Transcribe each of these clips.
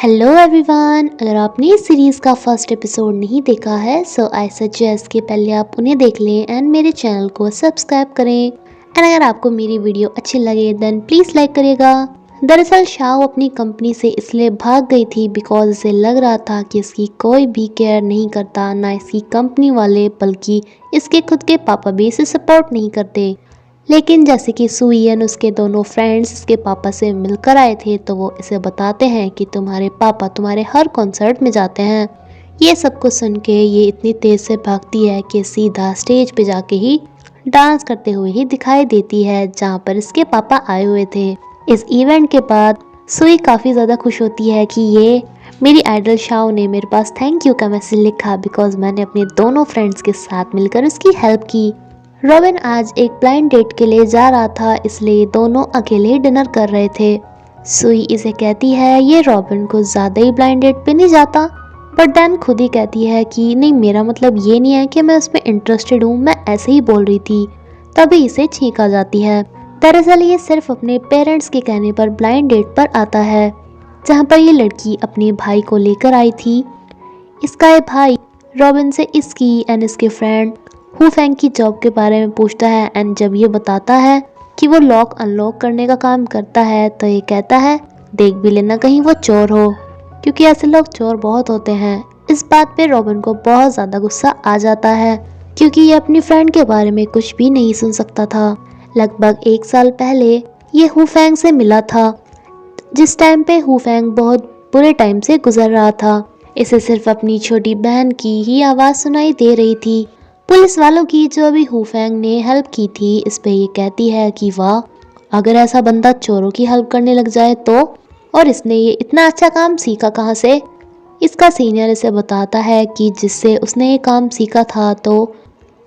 Hello everyone, अगर आपने इस सीरीज़ का फर्स्ट एपिसोड नहीं देखा है सो आई सजेस्ट कि पहले आप उन्हें देख लें एंड मेरे चैनल को सब्सक्राइब करें। एंड अगर आपको मेरी वीडियो अच्छी लगे देन प्लीज़ लाइक करिएगा। दरअसल शाओ अपनी कंपनी से इसलिए भाग गई थी बिकॉज इसे लग रहा था कि इसकी कोई भी केयर नहीं करता, ना इसकी कंपनी वाले बल्कि इसके खुद के पापा भी इसे सपोर्ट नहीं करते। लेकिन जैसे कि सुईन उसके दोनों फ्रेंड्स इसके पापा से मिलकर आए थे तो वो इसे बताते हैं कि तुम्हारे पापा तुम्हारे हर कॉन्सर्ट में जाते हैं। ये सब कुछ सुन के ये इतनी तेज़ से भागती है कि सीधा स्टेज पे जाके ही डांस करते हुए ही दिखाई देती है जहाँ पर इसके पापा आए हुए थे। इस इवेंट के बाद सुई काफ़ी ज़्यादा खुश होती है कि ये मेरी आइडल शाओ ने मेरे पास थैंक यू का मैसेज लिखा बिकॉज मैंने अपने दोनों फ्रेंड्स के साथ मिलकर उसकी हेल्प की। रॉबिन आज एक ब्लाइंड डेट के लिए जा रहा था इसलिए दोनों अकेले ही डिनर कर रहे थे। सुई इसे कहती है ये रॉबिन को ज़्यादा ही ब्लाइंड डेट पे नहीं जाता, बट दैन खुद ही कहती है कि नहीं, मेरा मतलब ये नहीं है कि मैं उसमें इंटरेस्टेड हूँ, मैं ऐसे ही बोल रही थी। तभी इसे छींक आ जाती है। दरअसल ये सिर्फ अपने पेरेंट्स के कहने पर ब्लाइंड डेट पर आता है जहाँ पर ये लड़की अपने भाई को लेकर आई थी। इसका ये भाई रॉबिन से इसकी एंड इसके फ्रेंड हु फेंग की जॉब के बारे में पूछता है एंड जब ये बताता है कि वो लॉक अनलॉक करने का काम करता है तो ये कहता है देख भी लेना कहीं वो चोर हो, क्योंकि ऐसे लोग चोर बहुत होते हैं। इस बात पे रॉबिन को बहुत ज़्यादा गुस्सा आ जाता है क्योंकि ये अपनी फ्रेंड के बारे में कुछ भी नहीं सुन सकता था। लगभग 1 साल पहले ये हु फेंग से मिला था जिस टाइम पे हु फेंग बहुत बुरे टाइम से गुजर रहा था। इसे सिर्फ अपनी छोटी बहन की ही आवाज़ सुनाई दे रही थी, पुलिस वालों की, जो अभी हु फेंग ने हेल्प की थी। इस पे ये कहती है कि वाह, अगर ऐसा बंदा चोरों की हेल्प करने लग जाए तो, और इसने ये इतना अच्छा काम सीखा कहाँ से। इसका सीनियर इसे बताता है कि जिससे उसने ये काम सीखा था तो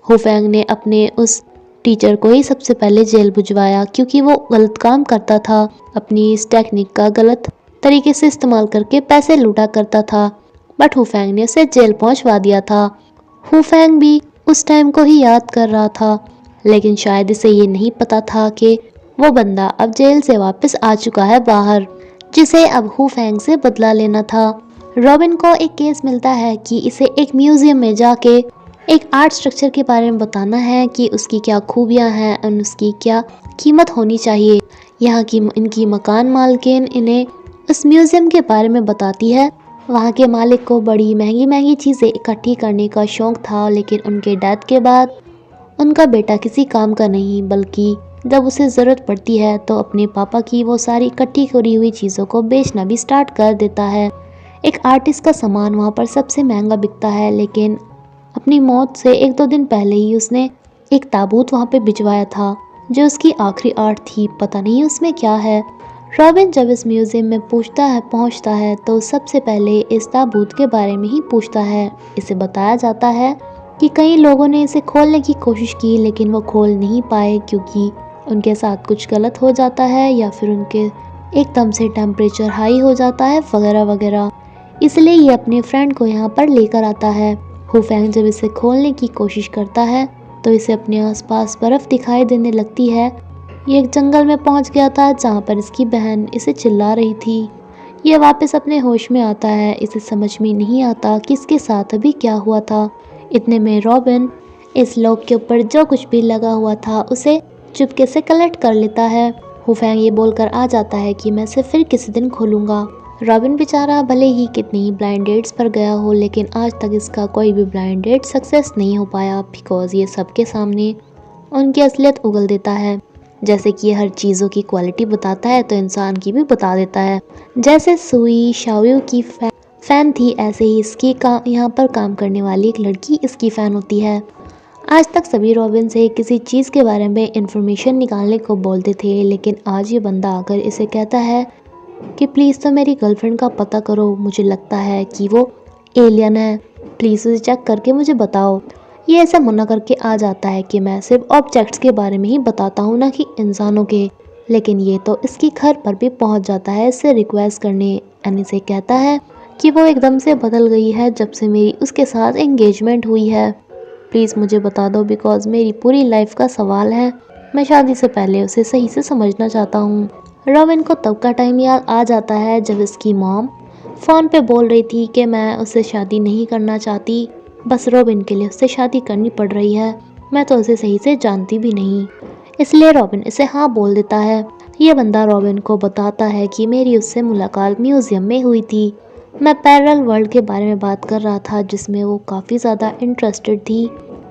हु फेंग ने अपने उस टीचर को ही सबसे पहले जेल भिजवाया क्योंकि वो गलत काम करता था, अपनी इस टेक्निक का गलत तरीके से इस्तेमाल करके पैसे लूटा करता था। बट हु फेंग ने उसे जेल पहुंचवा दिया था। हु फेंग भी उस टाइम को ही याद कर रहा था, लेकिन शायद इसे ये नहीं पता था कि वो बंदा अब जेल से वापस आ चुका है बाहर, जिसे अब हु फेंग से बदला लेना था। रॉबिन को एक केस मिलता है कि इसे एक म्यूजियम में जाके एक आर्ट स्ट्रक्चर के बारे में बताना है कि उसकी क्या खूबियां हैं और उसकी क्या कीमत होनी चाहिए। यहाँ की इनकी मकान मालकिन इन्हें उस म्यूजियम के बारे में बताती है। वहाँ के मालिक को बड़ी महंगी महंगी चीज़ें इकट्ठी करने का शौक़ था, लेकिन उनके डेथ के बाद उनका बेटा किसी काम का नहीं, बल्कि जब उसे ज़रूरत पड़ती है तो अपने पापा की वो सारी इकट्ठी करी हुई चीज़ों को बेचना भी स्टार्ट कर देता है। एक आर्टिस्ट का सामान वहाँ पर सबसे महंगा बिकता है, लेकिन अपनी मौत से 1-2 दिन पहले ही उसने एक ताबूत वहाँ पे भिजवाया था जो उसकी आखिरी आर्ट थी। पता नहीं उसमें क्या है। रॉबिन जब इस म्यूज़ियम में पहुंचता है तो सबसे पहले इस ताबूत के बारे में ही पूछता है। इसे बताया जाता है कि कई लोगों ने इसे खोलने की कोशिश की लेकिन वो खोल नहीं पाए क्योंकि उनके साथ कुछ गलत हो जाता है या फिर उनके एकदम से टेम्परेचर हाई हो जाता है वगैरह वगैरह। इसलिए ये अपने फ्रेंड को यहाँ पर लेकर आता है। हु फेंग जब इसे खोलने की कोशिश करता है तो इसे अपने आसपास बर्फ़ दिखाई देने लगती है। ये एक जंगल में पहुंच गया था जहां पर इसकी बहन इसे चिल्ला रही थी। ये वापस अपने होश में आता है। इसे समझ में नहीं आता कि इसके साथ अभी क्या हुआ था। इतने में रॉबिन इस लॉक के ऊपर जो कुछ भी लगा हुआ था उसे चुपके से कलेक्ट कर लेता है। हु फेंग ये बोलकर आ जाता है कि मैं इसे फिर किसी दिन खोलूँगा। रॉबिन बेचारा भले ही कितनी ही ब्लाइंड डेट्स पर गया हो, लेकिन आज तक इसका कोई भी ब्लाइंड डेट सक्सेस नहीं हो पाया बिकॉज ये सबके सामने उनकी असलियत उगल देता है। जैसे कि ये हर चीज़ों की क्वालिटी बताता है तो इंसान की भी बता देता है। जैसे सुई शाओयू की फ़ैन थी, ऐसे ही इसकी यहाँ पर काम करने वाली एक लड़की इसकी फ़ैन होती है। आज तक सभी रॉबिन से किसी चीज़ के बारे में इंफॉर्मेशन निकालने को बोलते थे, लेकिन आज ये बंदा आकर इसे कहता है कि प्लीज़ तो मेरी गर्लफ्रेंड का पता करो, मुझे लगता है कि वो एलियन है, प्लीज़ उसे चेक करके मुझे बताओ। ये ऐसा मना करके आ जाता है कि मैं सिर्फ ऑब्जेक्ट्स के बारे में ही बताता हूँ, ना कि इंसानों के। लेकिन ये तो इसके घर पर भी पहुँच जाता है इससे रिक्वेस्ट करने। एनी से कहता है कि वो एकदम से बदल गई है जब से मेरी उसके साथ एंगेजमेंट हुई है। प्लीज़ मुझे बता दो बिकॉज मेरी पूरी लाइफ का सवाल है। मैं शादी से पहले उसे सही से समझना चाहता हूँ। रॉबिन को तब का टाइम याद आ जाता है जब इसकी मॉम फ़ोन पे बोल रही थी कि मैं उससे शादी नहीं करना चाहती, बस रॉबिन के लिए उससे शादी करनी पड़ रही है। मैं तो उसे सही से जानती भी नहीं। इसलिए रॉबिन इसे हाँ बोल देता है। ये बंदा रॉबिन को बताता है कि मेरी उससे मुलाकात म्यूज़ियम में हुई थी। मैं पैरेलल वर्ल्ड के बारे में बात कर रहा था जिसमें वो काफ़ी ज़्यादा इंटरेस्टेड थी।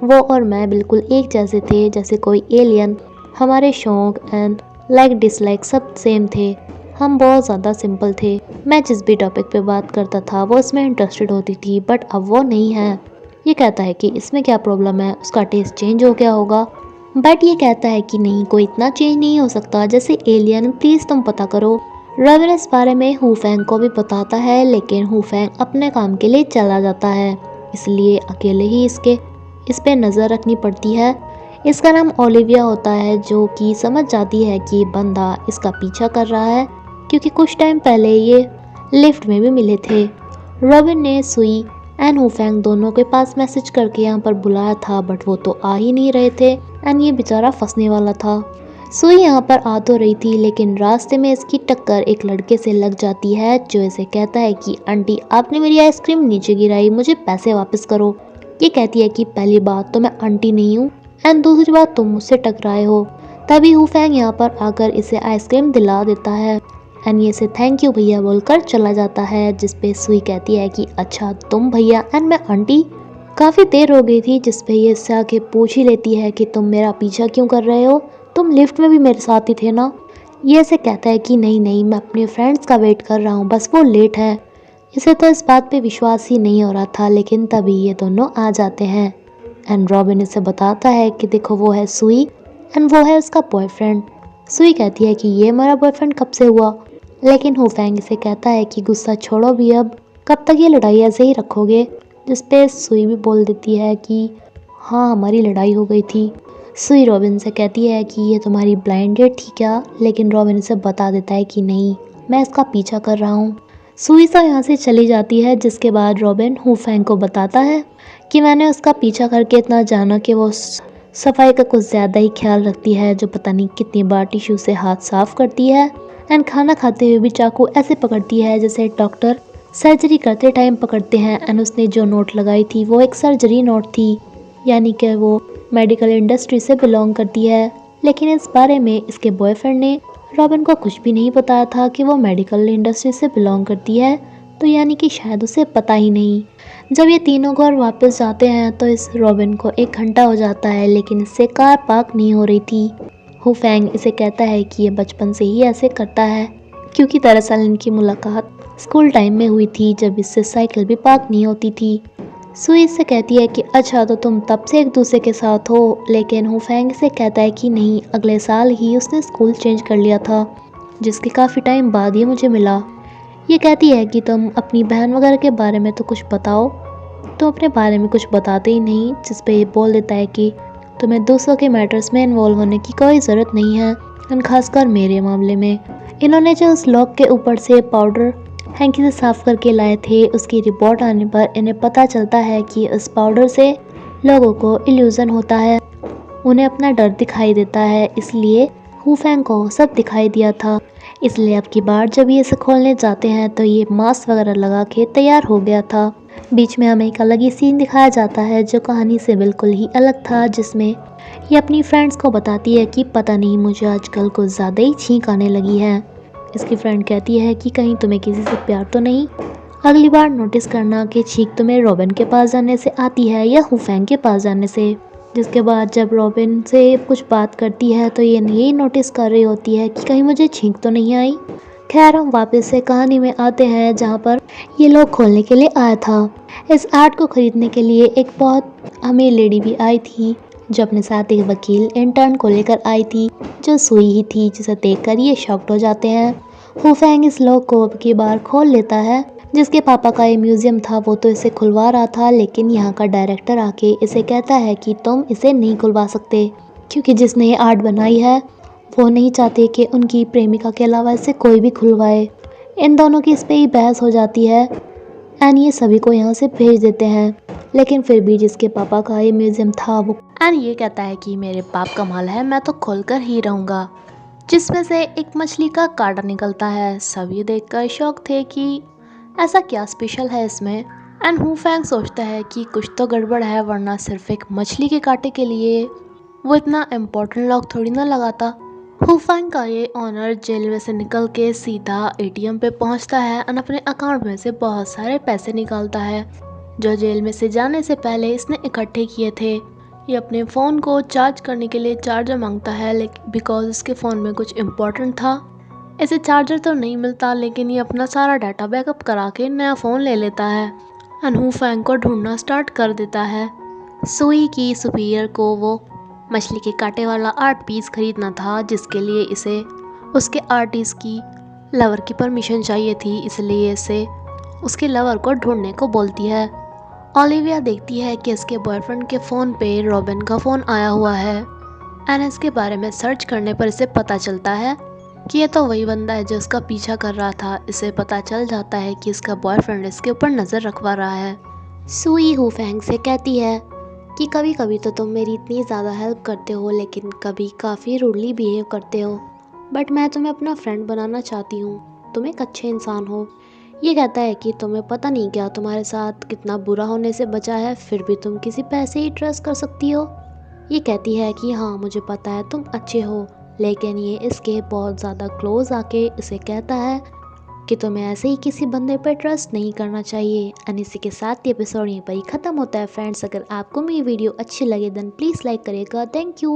वो और मैं बिल्कुल एक जैसे थे, जैसे कोई एलियन। हमारे शौक एंड लाइक डिसलाइक सब सेम थे। हम बहुत ज़्यादा सिंपल थे। मैं जिस भी टॉपिक पे बात करता था वो इसमें इंटरेस्टेड होती थी, बट अब वो नहीं है। ये कहता है कि इसमें क्या प्रॉब्लम है, उसका टेस्ट चेंज हो गया होगा। बट ये कहता है कि नहीं, कोई इतना चेंज नहीं हो सकता जैसे एलियन, प्लीज़ तुम पता करो। रॉबिन इस बारे में हुफैंग को भी बताता है, लेकिन हुफैंग अपने काम के लिए चला जाता है, इसलिए अकेले ही इस पे नज़र रखनी पड़ती है। इसका नाम ओलिविया होता है, जो कि समझ जाती है कि बंदा इसका पीछा कर रहा है, क्योंकि कुछ टाइम पहले ये लिफ्ट में भी मिले थे। रॉबिन ने सुई एंड हुफैंग दोनों के पास मैसेज करके यहाँ पर बुलाया था, बट वो तो आ ही नहीं रहे थे एंड ये बेचारा फंसने वाला था। सुई यहाँ पर आ तो रही थी, लेकिन रास्ते में इसकी टक्कर एक लड़के से लग जाती है, जो इसे कहता है कि आंटी आपने मेरी आइसक्रीम नीचे गिराई, मुझे पैसे वापस करो। ये कहती है कि पहली बात तो मैं आंटी नहीं हूँ एंड दूसरी बात तुम मुझसे टकराए हो। तभी हुफैंग यहाँ पर आकर इसे आइसक्रीम दिला देता है एंड ये से थैंक यू भैया बोलकर चला जाता है, जिसपे सुई कहती है कि अच्छा तुम भैया एंड मैं आंटी। काफ़ी देर हो गई थी, जिसपे ये इससे आके पूछ ही लेती है कि तुम मेरा पीछा क्यों कर रहे हो, तुम लिफ्ट में भी मेरे साथ ही थे ना। ये इसे कहता है कि नहीं नहीं, मैं अपने फ्रेंड्स का वेट कर रहा हूँ, बस वो लेट है। इसे तो इस बात पे विश्वास ही नहीं हो रहा था, लेकिन तभी ये दोनों आ जाते हैं एंड रॉबिन इसे बताता है कि देखो वो है सुई एंड वो है उसका बॉयफ्रेंड। सुई कहती है कि ये मेरा बॉयफ्रेंड कब से हुआ, लेकिन हुफैंग इसे कहता है कि गुस्सा छोड़ो भी, अब कब तक ये लड़ाई ऐसे ही रखोगे। जिसपे सुई भी बोल देती है कि हाँ हमारी लड़ाई हो गई थी। सुई रॉबिन से कहती है कि ये तुम्हारी ब्लाइंड डेट थी क्या, लेकिन रॉबिन इसे बता देता है कि नहीं, मैं इसका पीछा कर रहा हूँ। सुई सा यहाँ से चली जाती है, जिसके बाद रॉबिन हुफैंग को बताता है कि मैंने उसका पीछा करके इतना जाना कि वो सफाई का कुछ ज़्यादा ही ख्याल रखती है, जो पता नहीं कितनी बार टिश्यू से हाथ साफ करती है एंड खाना खाते हुए भी चाकू ऐसे पकड़ती है जैसे डॉक्टर सर्जरी करते टाइम पकड़ते हैं। एंड उसने जो नोट लगाई थी वो एक सर्जरी नोट थी, यानी कि वो मेडिकल इंडस्ट्री से बिलोंग करती है। लेकिन इस बारे में इसके बॉयफ्रेंड ने रॉबिन को कुछ भी नहीं बताया था कि वो मेडिकल इंडस्ट्री से बिलोंग करती है, तो यानी कि शायद उसे पता ही नहीं। जब ये तीनों घर वापस जाते हैं तो इस रॉबिन को 1 घंटा हो जाता है, लेकिन इससे कार पार्क नहीं हो रही थी। हुफैंग इसे कहता है कि ये बचपन से ही ऐसे करता है, क्योंकि दरअसल इनकी मुलाकात स्कूल टाइम में हुई थी, जब इससे साइकिल भी पार्क नहीं होती थी। सुई से कहती है कि अच्छा तो तुम तब से एक दूसरे के साथ हो, लेकिन हुफैंग से कहता है कि नहीं, अगले साल ही उसने स्कूल चेंज कर लिया था, जिसके काफ़ी टाइम बाद ये मुझे मिला। ये कहती है कि तुम अपनी बहन वगैरह के बारे में तो कुछ बताओ, तुम अपने बारे में कुछ बताते ही नहीं, जिस पे ये बोल देता है कि तुम्हें दूसरों के मैटर्स में इन्वॉल्व होने की कोई ज़रूरत नहीं है, खासकर मेरे मामले में। इन्होंने जो उस लॉक के ऊपर से पाउडर हैंकी से साफ करके लाए थे, उसकी रिपोर्ट आने पर इन्हें पता चलता है कि उस पाउडर से लोगों को इल्यूजन होता है, उन्हें अपना डर दिखाई देता है, इसलिए हुफैंग को सब दिखाई दिया था। इसलिए अब की बार जब ये इसे खोलने जाते हैं तो ये मास्क वगैरह लगा के तैयार हो गया था। बीच में हमें एक अलग ही सीन दिखाया जाता है जो कहानी से बिल्कुल ही अलग था, जिसमें ये अपनी फ्रेंड्स को बताती है कि पता नहीं मुझे आजकल कुछ ज़्यादा ही छींक आने लगी है। इसकी फ्रेंड कहती है कि कहीं तुम्हें किसी से प्यार तो नहीं। अगली बार नोटिस करना कि छींक तुम्हें रॉबिन के पास जाने से आती है या हुफैंग के पास जाने से। जिसके बाद जब रॉबिन से कुछ बात करती है तो ये यही नोटिस कर रही होती है कि कहीं मुझे छींक तो नहीं आई। खैर हम वापस से कहानी में आते हैं, जहाँ पर ये लोग खोलने के लिए आया था। इस आर्ट को खरीदने के लिए एक बहुत अमीर लेडी भी आई थी, जो अपने साथ एक वकील इंटर्न को लेकर आई थी, जो सुई ही थी, जिसे देखकर ये शॉक्ड हो जाते हैं। हुफैंग इस लॉक को अब की बार खोल लेता है। जिसके पापा का ये म्यूज़ियम था वो तो इसे खुलवा रहा था, लेकिन यहाँ का डायरेक्टर आके इसे कहता है कि तुम इसे नहीं खुलवा सकते, क्योंकि जिसने ये आर्ट बनाई है वो नहीं चाहते कि उनकी प्रेमिका के अलावा इसे कोई भी खुलवाए। इन दोनों की इस पर ही बहस हो जाती है एंड ये सभी को यहाँ से भेज देते हैं। लेकिन फिर भी जिसके पापा का ये म्यूज़ियम था वो एंड ये कहता है कि मेरे बाप का माल है, मैं तो खोलकर ही रहूँगा। जिसमें से एक मछली का कांटा निकलता है। सब ये देखकर शौक थे कि ऐसा क्या स्पेशल है इसमें। एंड हु फैंग सोचता है कि कुछ तो गड़बड़ है, वरना सिर्फ एक मछली के कांटे के लिए वो इतना इम्पोर्टेंट लॉक थोड़ी ना लगाता। हुफैंग का ये ऑनर जेल में से निकल के सीधा एटीएम पे पहुंचता है और अपने अकाउंट में से बहुत सारे पैसे निकालता है जो जेल में से जाने से पहले इसने इकट्ठे किए थे। ये अपने फ़ोन को चार्ज करने के लिए चार्जर मांगता है, लेकिन बिकॉज इसके फ़ोन में कुछ इम्पोर्टेंट था। इसे चार्जर तो नहीं मिलता, लेकिन ये अपना सारा डाटा बैकअप करा के नया फ़ोन ले लेता है। अनहू फैंग को ढूंढना स्टार्ट कर देता है। सुई की सुपीरियर को वो मछली के कांटे वाला आर्ट पीस खरीदना था, जिसके लिए इसे उसके आर्टिस्ट की लवर की परमिशन चाहिए थी, इसलिए इसे उसके लवर को ढूंढने को बोलती है। ओलिविया देखती है कि इसके बॉयफ्रेंड के फ़ोन पे रॉबिन का फ़ोन आया हुआ है। एंड इसके बारे में सर्च करने पर इसे पता चलता है कि ये तो वही बंदा है जो इसका पीछा कर रहा था। इसे पता चल जाता है कि इसका बॉयफ्रेंड इसके ऊपर नज़र रखवा रहा है। सुई हुफैंग से कहती है कि कभी कभी तो तुम मेरी इतनी ज़्यादा हेल्प करते हो, लेकिन कभी काफ़ी रूडली बिहेव करते हो। बट मैं तुम्हें अपना फ्रेंड बनाना चाहती हूँ, तुम एक अच्छे इंसान हो। ये कहता है कि तुम्हें पता नहीं क्या तुम्हारे साथ कितना बुरा होने से बचा है, फिर भी तुम किसी पे ऐसे ही ट्रस्ट कर सकती हो। ये कहती है कि हाँ मुझे पता है तुम अच्छे हो, लेकिन ये इसके बहुत ज़्यादा क्लोज आके इसे कहता है कि तुम्हें ऐसे ही किसी बंदे पर ट्रस्ट नहीं करना चाहिए। एंड इसी के साथ ये एपिसोड यहीं पर ही ख़त्म होता है। फ्रेंड्स, अगर आपको मेरी वीडियो अच्छी लगे देन प्लीज़ लाइक करिएगा। Thank you.